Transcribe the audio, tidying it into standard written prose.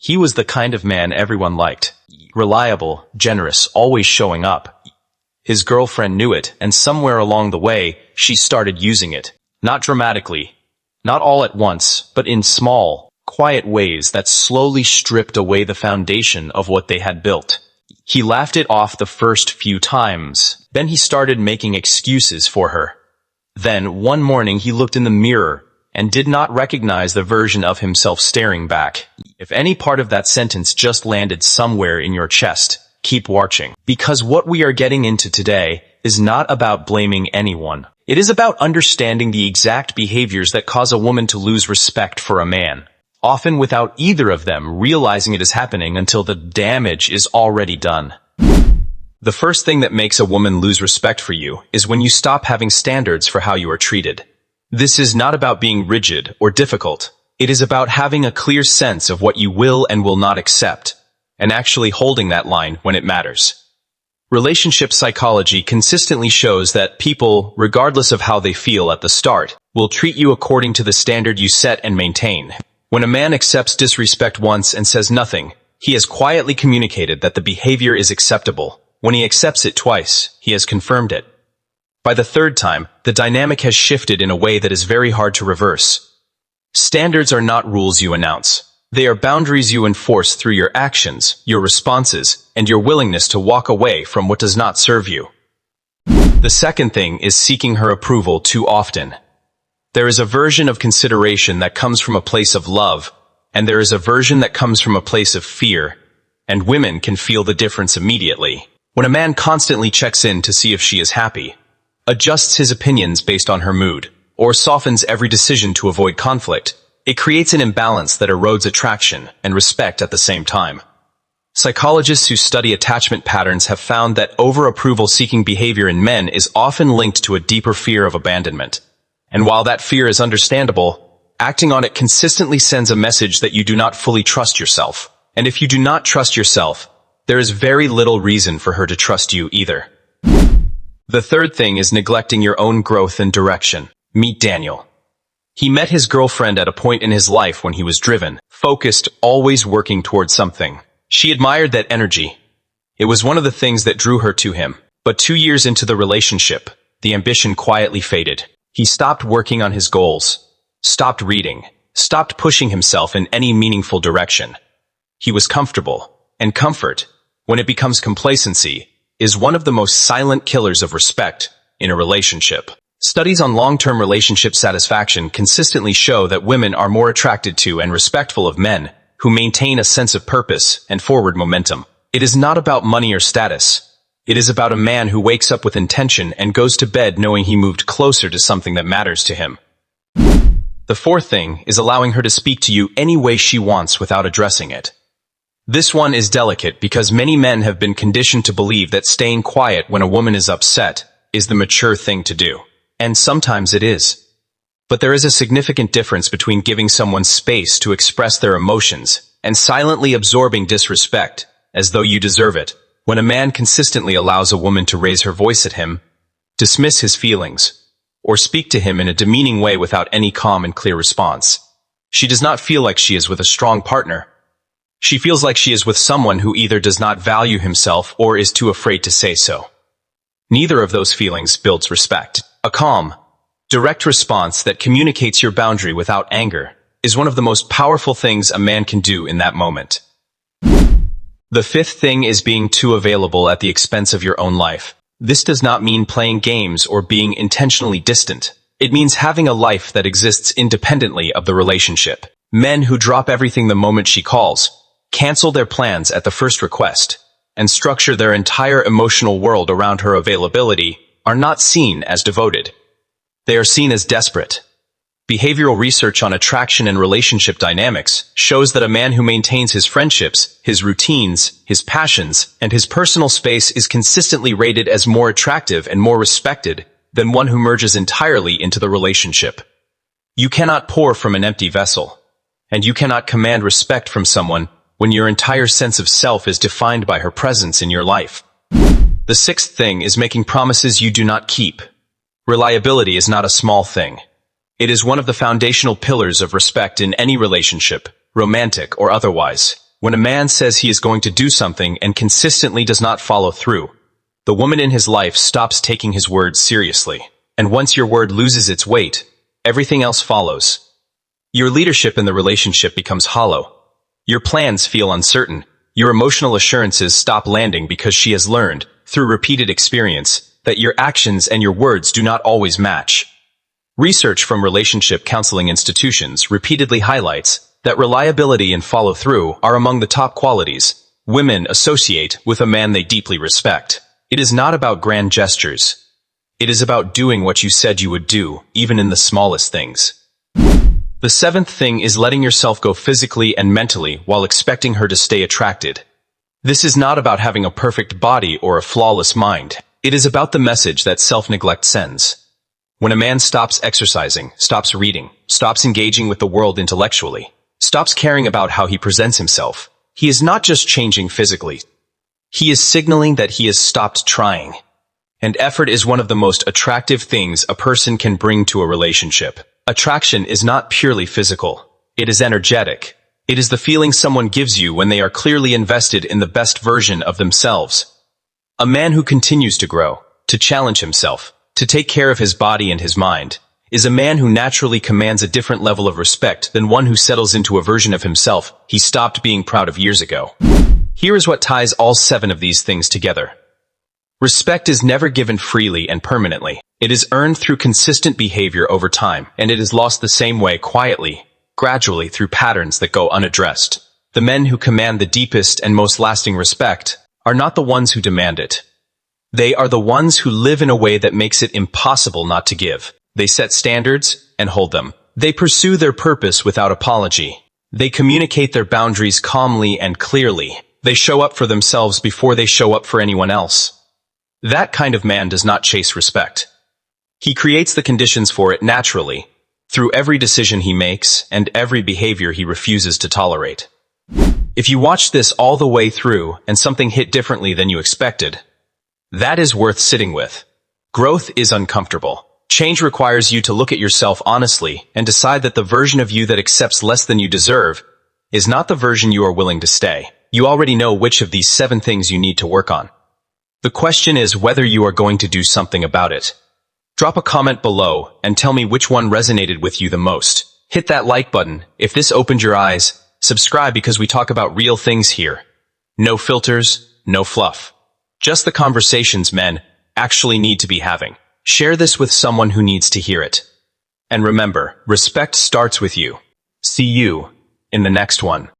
He was the kind of man everyone liked. Reliable, generous, always showing up. His girlfriend knew it, and somewhere along the way, she started using it. Not dramatically, not all at once, but in small, quiet ways that slowly stripped away the foundation of what they had built. He laughed it off the first few times. Then he started making excuses for her. Then, one morning he looked in the mirror and did not recognize the version of himself staring back. If any part of that sentence just landed somewhere in your chest, keep watching. Because what we are getting into today is not about blaming anyone. It is about understanding the exact behaviors that cause a woman to lose respect for a man, often without either of them realizing it is happening until the damage is already done. The first thing that makes a woman lose respect for you is when you stop having standards for how you are treated. This is not about being rigid or difficult. It is about having a clear sense of what you will and will not accept, and actually holding that line when it matters. Relationship psychology consistently shows that people, regardless of how they feel at the start, will treat you according to the standard you set and maintain. When a man accepts disrespect once and says nothing, he has quietly communicated that the behavior is acceptable. When he accepts it twice, he has confirmed it. By the third time, the dynamic has shifted in a way that is very hard to reverse. Standards are not rules you announce. They are boundaries you enforce through your actions, your responses, and your willingness to walk away from what does not serve you. The second thing is seeking her approval too often. There is a version of consideration that comes from a place of love, and there is a version that comes from a place of fear, and women can feel the difference immediately. When a man constantly checks in to see if she is happy, adjusts his opinions based on her mood, or softens every decision to avoid conflict, it creates an imbalance that erodes attraction and respect at the same time. Psychologists who study attachment patterns have found that over-approval-seeking behavior in men is often linked to a deeper fear of abandonment. And while that fear is understandable, acting on it consistently sends a message that you do not fully trust yourself. And if you do not trust yourself, there is very little reason for her to trust you either. The third thing is neglecting your own growth and direction. Meet Daniel. He met his girlfriend at a point in his life when he was driven, focused, always working towards something. She admired that energy. It was one of the things that drew her to him. But 2 years into the relationship, the ambition quietly faded. He stopped working on his goals, stopped reading, stopped pushing himself in any meaningful direction. He was comfortable, and comfort, when it becomes complacency, is one of the most silent killers of respect in a relationship. Studies on long-term relationship satisfaction consistently show that women are more attracted to and respectful of men who maintain a sense of purpose and forward momentum. It is not about money or status. It is about a man who wakes up with intention and goes to bed knowing he moved closer to something that matters to him. The fourth thing is allowing her to speak to you any way she wants without addressing it. This one is delicate because many men have been conditioned to believe that staying quiet when a woman is upset is the mature thing to do. And sometimes it is. But there is a significant difference between giving someone space to express their emotions and silently absorbing disrespect as though you deserve it. When a man consistently allows a woman to raise her voice at him, dismiss his feelings, or speak to him in a demeaning way without any calm and clear response, she does not feel like she is with a strong partner. She feels like she is with someone who either does not value himself or is too afraid to say so. Neither of those feelings builds respect. A calm, direct response that communicates your boundary without anger is one of the most powerful things a man can do in that moment. The fifth thing is being too available at the expense of your own life. This does not mean playing games or being intentionally distant. It means having a life that exists independently of the relationship. Men who drop everything the moment she calls, cancel their plans at the first request, and structure their entire emotional world around her availability are not seen as devoted. They are seen as desperate. Behavioral research on attraction and relationship dynamics shows that a man who maintains his friendships, his routines, his passions, and his personal space is consistently rated as more attractive and more respected than one who merges entirely into the relationship. You cannot pour from an empty vessel, and you cannot command respect from someone when your entire sense of self is defined by her presence in your life. The sixth thing is making promises you do not keep. Reliability is not a small thing. It is one of the foundational pillars of respect in any relationship, romantic or otherwise. When a man says he is going to do something and consistently does not follow through, the woman in his life stops taking his words seriously. And once your word loses its weight, everything else follows. Your leadership in the relationship becomes hollow. Your plans feel uncertain. Your emotional assurances stop landing because she has learned, through repeated experience, that your actions and your words do not always match. Research from relationship counseling institutions repeatedly highlights that reliability and follow-through are among the top qualities women associate with a man they deeply respect. It is not about grand gestures. It is about doing what you said you would do, even in the smallest things. The seventh thing is letting yourself go physically and mentally while expecting her to stay attracted. This is not about having a perfect body or a flawless mind. It is about the message that self-neglect sends. When a man stops exercising, stops reading, stops engaging with the world intellectually, stops caring about how he presents himself, he is not just changing physically. He is signaling that he has stopped trying. And effort is one of the most attractive things a person can bring to a relationship. Attraction is not purely physical. It is energetic. It is the feeling someone gives you when they are clearly invested in the best version of themselves. A man who continues to grow, to challenge himself, to take care of his body and his mind, is a man who naturally commands a different level of respect than one who settles into a version of himself he stopped being proud of years ago. Here is what ties all 7 of these things together. Respect is never given freely and permanently. It is earned through consistent behavior over time, and it is lost the same way quietly, gradually through patterns that go unaddressed. The men who command the deepest and most lasting respect are not the ones who demand it. They are the ones who live in a way that makes it impossible not to give. They set standards and hold them. They pursue their purpose without apology. They communicate their boundaries calmly and clearly. They show up for themselves before they show up for anyone else. That kind of man does not chase respect. He creates the conditions for it naturally, through every decision he makes and every behavior he refuses to tolerate. If you watched this all the way through and something hit differently than you expected, that is worth sitting with. Growth is uncomfortable. Change requires you to look at yourself honestly and decide that the version of you that accepts less than you deserve is not the version you are willing to stay. You already know which of these 7 things you need to work on. The question is whether you are going to do something about it. Drop a comment below and tell me which one resonated with you the most. Hit that like button if this opened your eyes. Subscribe because we talk about real things here. No filters, no fluff. Just the conversations men actually need to be having. Share this with someone who needs to hear it. And remember, respect starts with you. See you in the next one.